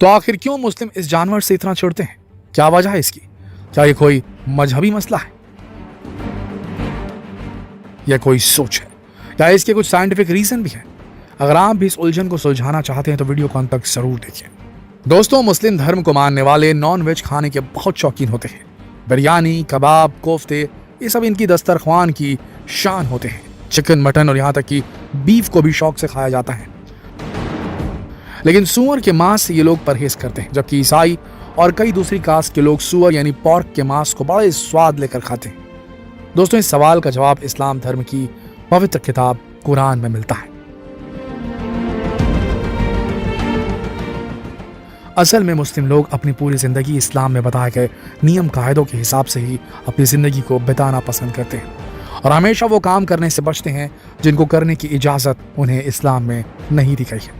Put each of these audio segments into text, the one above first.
तो आखिर क्यों मुस्लिम इस जानवर से इतना चिढ़ते हैं? क्या वजह है इसकी? क्या ये कोई मजहबी मसला है या कोई सोच है, या इसके कुछ साइंटिफिक रीजन भी है? अगर आप भी इस उलझन को सुलझाना चाहते हैं तो वीडियो को अंत तक जरूर देखिए। दोस्तों, मुस्लिम धर्म को मानने वाले नॉन वेज खाने के बहुत शौकीन होते हैं। बिरयानी, कबाब, कोफ्ते, ये सब इनकी दस्तरख्वान की शान होते हैं। चिकन, मटन और यहाँ तक कि बीफ को भी शौक से खाया जाता है। लेकिन सूअर के मांस से ये लोग परहेज करते हैं, जबकि ईसाई और कई दूसरी कास्ट के लोग सूअर यानी पॉर्क के मांस को बड़े स्वाद लेकर खाते हैं। दोस्तों, इस सवाल का जवाब इस्लाम धर्म की पवित्र किताब कुरान में मिलता है। असल में मुस्लिम लोग अपनी पूरी जिंदगी इस्लाम में बताए गए नियम कायदों के हिसाब से ही अपनी जिंदगी को बिताना पसंद करते हैं और हमेशा वो काम करने से बचते हैं जिनको करने की इजाजत उन्हें इस्लाम में नहीं दी गई है।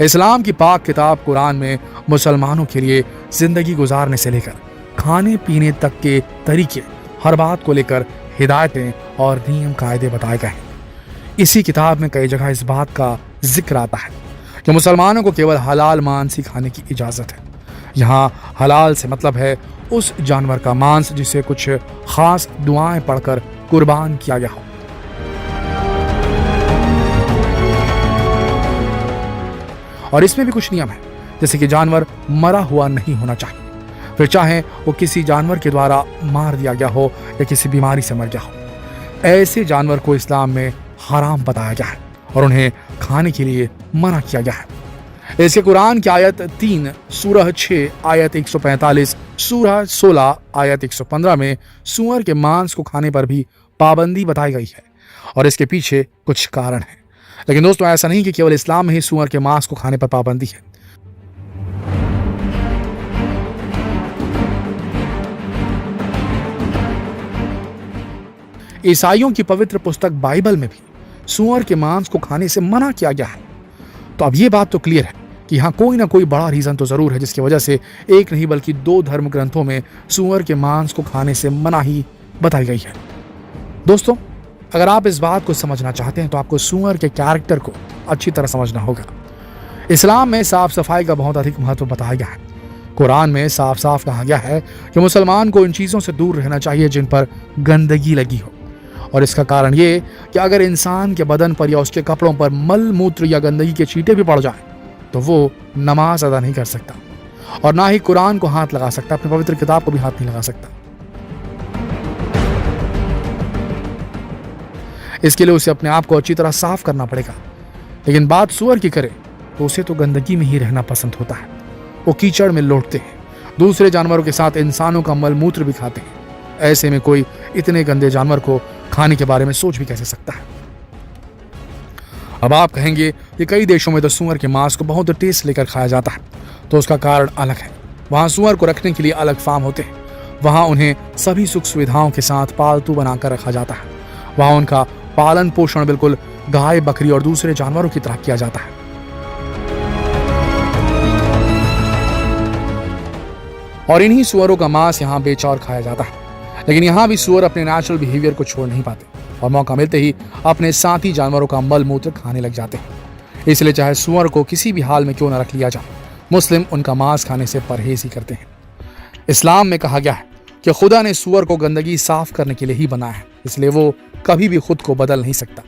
इस्लाम की पाक किताब कुरान में मुसलमानों के लिए जिंदगी गुजारने से लेकर खाने पीने तक के तरीके, हर बात को लेकर हिदायतें और नियम कायदे बताए गए हैं। इसी किताब में कई जगह इस बात का जिक्र आता है कि मुसलमानों को केवल हलाल मांस ही खाने की इजाजत है। यहाँ हलाल से मतलब है उस जानवर का मांस जिसे कुछ खास दुआएं पढ़कर कुर्बान किया गया हो। और इसमें भी कुछ नियम है, जैसे कि जानवर मरा हुआ नहीं होना चाहिए, फिर चाहे वो किसी जानवर के द्वारा मार दिया गया हो या किसी बीमारी से मर गया हो। ऐसे जानवर को इस्लाम में हराम बताया गया है और उन्हें खाने के लिए मना किया गया है। इसके कुरान की आयत 3 सूरह 6 आयत 145, सूरह 16 आयत 115 में सूअर के मांस को खाने पर भी पाबंदी बताई गई है और इसके पीछे कुछ कारण है। लेकिन दोस्तों, ऐसा नहीं कि केवल इस्लाम में ही सूअर के मांस को खाने पर पाबंदी है। ईसाइयों की पवित्र पुस्तक बाइबल में भी सूअर के मांस को खाने से मना किया गया है। तो अब ये बात तो क्लियर है कि यहाँ कोई ना कोई बड़ा रीजन तो जरूर है जिसकी वजह से एक नहीं बल्कि 2 धर्म ग्रंथों में सूअर के मांस को खाने से मनाही बताई गई है। दोस्तों, अगर आप इस बात को समझना चाहते हैं तो आपको सूअर के कैरेक्टर को अच्छी तरह समझना होगा। इस्लाम में साफ सफाई का बहुत अधिक महत्व बताया गया है। कुरान में साफ साफ कहा गया है कि मुसलमान को उन चीज़ों से दूर रहना चाहिए जिन पर गंदगी लगी हो। और इसका कारण ये कि अगर इंसान के बदन पर या उसके कपड़ों पर मल मूत्र या गंदगी के छींटे भी पड़ जाए तो वो नमाज अदा नहीं कर सकता और ना ही कुरान को हाथ लगा सकता, अपनी पवित्र किताब को भी हाथ नहीं लगा सकता। इसके लिए उसे अपने आप को अच्छी तरह साफ करना पड़ेगा। लेकिन बात सूअर की करें तो उसे तो गंदगी में ही रहना पसंद होता है। वो कीचड़ में लौटते हैं, दूसरे जानवरों के साथ इंसानों का मल मूत्र भी खाते हैं। ऐसे में कोई इतने गंदे जानवर को खाने के बारे में सोच भी कैसे सकता है? अब आप कहेंगे कि कई देशों में तो सूअर के मांस को बहुत टेस्ट लेकर खाया जाता है, तो उसका कारण अलग है। वहाँ सूअर को रखने के लिए अलग फार्म होते हैं। वहाँ उन्हें सभी सुख सुविधाओं के साथ पालतू बनाकर रखा जाता है। वहाँ उनका पालन पोषण बिल्कुल गाय, बकरी और दूसरे जानवरों की तरह किया जाता है। और इन्हीं सूअरों का मांस यहाँ बेचा और खाया जाता है। लेकिन यहाँ भी सूअर अपने नेचुरल बिहेवियर को छोड़ नहीं पाते और मौका मिलते ही अपने साथी जानवरों का मल मूत्र खाने लग जाते हैं। इसलिए चाहे सूअर को किसी भी हाल में क्यों न रख लिया जाए, मुस्लिम उनका मांस खाने से परहेज ही करते हैं। इस्लाम में कहा गया है कि खुदा ने सूअर को गंदगी साफ करने के लिए ही बनाया है, इसलिए वो कभी भी खुद को बदल नहीं सकता।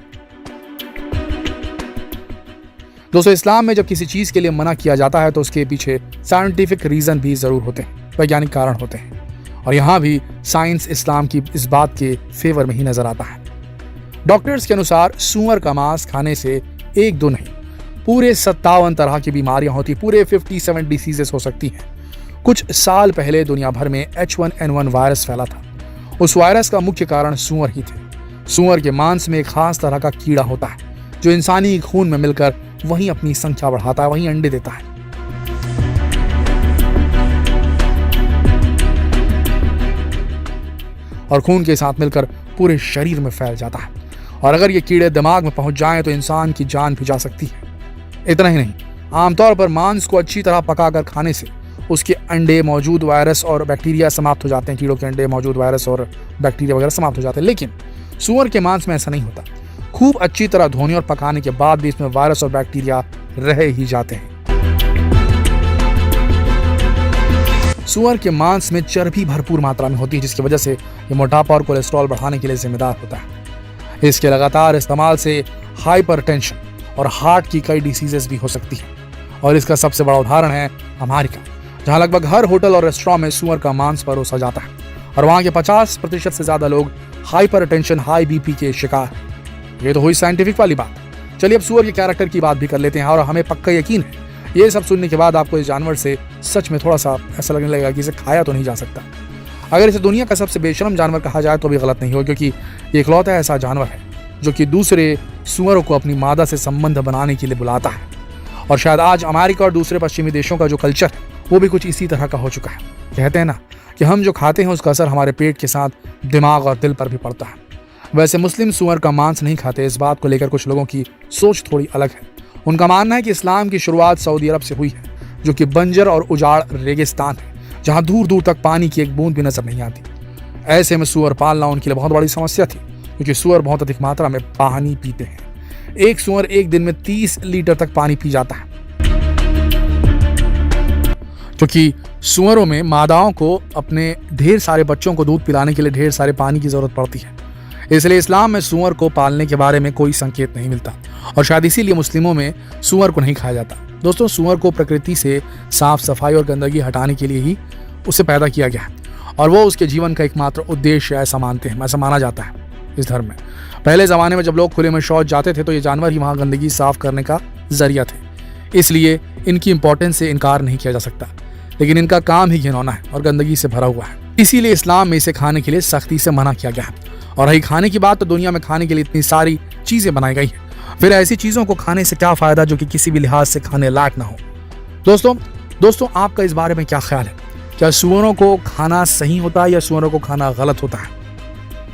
दोस्तों, इस्लाम में जब किसी चीज के लिए मना किया जाता है तो उसके पीछे साइंटिफिक रीजन भी जरूर होते हैं, वैज्ञानिक कारण होते हैं। और यहाँ भी साइंस इस्लाम की इस बात के फेवर में ही नजर आता है। डॉक्टर्स के अनुसार सूअर का मांस खाने से 1-2 नहीं, पूरे 57 तरह की बीमारियां होती, पूरे 57 डिसीजेस हो सकती हैं। कुछ साल पहले दुनिया भर में H1N1 वायरस फैला था। उस वायरस का मुख्य कारण सूअर ही थे। सूअर के मांस में एक खास तरह का कीड़ा होता है जो इंसानी खून में मिलकर वहीं अपनी संख्या बढ़ाता है, वहीं अंडे देता है। और खून के साथ मिलकर पूरे शरीर में फैल जाता है। और अगर ये कीड़े दिमाग में पहुंच जाएं तो इंसान की जान भी जा सकती है। इतना ही नहीं, आमतौर पर मांस को अच्छी तरह पकाकर खाने से उसके अंडे मौजूद वायरस और बैक्टीरिया समाप्त हो जाते हैं। कीड़ों के अंडे मौजूद वायरस और बैक्टीरिया वगैरह समाप्त हो जाते हैं। लेकिन सूअर के मांस में ऐसा नहीं होता। खूब अच्छी तरह धोने और पकाने के बाद भी इसमें वायरस और बैक्टीरिया रह ही जाते हैं। सूअर के मांस में चर्बी भरपूर मात्रा में होती है, जिसकी वजह से ये मोटापा और कोलेस्ट्रॉल बढ़ाने के लिए जिम्मेदार होता है। इसके लगातार इस्तेमाल से हाइपरटेंशन और हार्ट की कई डिसीजेस भी हो सकती है। और इसका सबसे बड़ा उदाहरण है अमेरिका, जहां लगभग हर होटल और रेस्टोरेंट में सूअर का मांस परोसा जाता है और वहां के 50% से ज्यादा लोग हाइपरटेंशन, हाई बीपी के शिकार हैं। ये तो हुई साइंटिफिक वाली बात। चलिए अब सूअर के कैरेक्टर की बात भी कर लेते हैं। और हमें पक्का यकीन है ये सब सुनने के बाद आपको इस जानवर से सच में थोड़ा सा ऐसा लगने लगेगा कि इसे खाया तो नहीं जा सकता। अगर इसे दुनिया का सबसे बेशरम जानवर कहा जाए तो भी गलत नहीं हो, क्योंकि ये इकलौता ऐसा जानवर है जो कि दूसरे सूअरों को अपनी मादा से संबंध बनाने के लिए बुलाता है। और शायद आज अमेरिका और दूसरे पश्चिमी देशों का जो कल्चर है वो भी कुछ इसी तरह का हो चुका है। कहते हैं ना कि हम जो खाते हैं उसका असर हमारे पेट के साथ दिमाग और दिल पर भी पड़ता है। वैसे मुस्लिम सूअर का मांस नहीं खाते, इस बात को लेकर कुछ लोगों की सोच थोड़ी अलग है। उनका मानना है कि इस्लाम की शुरुआत सऊदी अरब से हुई है, जो कि बंजर और उजाड़ रेगिस्तान है, जहां दूर दूर तक पानी की एक बूंद भी नजर नहीं आती। ऐसे में सूअर पालना उनके लिए बहुत बड़ी समस्या थी, क्योंकि सूअर बहुत अधिक मात्रा में पानी पीते हैं। एक सूअर एक दिन में 30 लीटर तक पानी पी जाता है, क्योंकि सूअरों में मादाओं को अपने ढेर सारे बच्चों को दूध पिलाने के लिए ढेर सारे पानी की जरूरत पड़ती है। इसलिए इस्लाम में सूअर को पालने के बारे में कोई संकेत नहीं मिलता और शायद इसीलिए मुस्लिमों में सूअर को नहीं खाया जाता। दोस्तों, सूअर को प्रकृति से साफ सफाई और गंदगी हटाने के लिए ही उसे पैदा किया गया है और वो उसके जीवन का एकमात्र उद्देश्य ऐसा मानते हैं, ऐसा माना जाता है इस धर्म में। पहले ज़माने में जब लोग खुले में शौच जाते थे तो ये जानवर ही वहाँ गंदगी साफ करने का जरिया थे। इसलिए इनकी इंपॉर्टेंस से इनकार नहीं किया जा सकता, लेकिन इनका काम ही घिनौना है और गंदगी से भरा हुआ है। इसीलिए इस्लाम में इसे खाने के लिए सख्ती से मना किया गया है। और रही खाने की बात, तो दुनिया में खाने के लिए इतनी सारी चीज़ें बनाई गई हैं, फिर ऐसी चीज़ों को खाने से क्या फ़ायदा जो कि किसी भी लिहाज से खाने लायक ना हो। दोस्तों आपका इस बारे में क्या ख्याल है? क्या सूअरों को खाना सही होता है या सूअरों को खाना गलत होता है?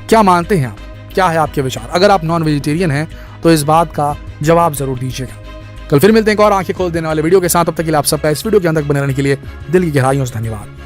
क्या मानते हैं आप? क्या है आपके विचार? अगर आप नॉन वेजिटेरियन हैं तो इस बात का जवाब जरूर दीजिएगा। कल फिर मिलते हैं एक और आंखें खोल देने वाले वीडियो के साथ। तब तक के लिए आप सबका इस वीडियो के अंदर बने रहने के लिए दिल की गहराइयों से धन्यवाद।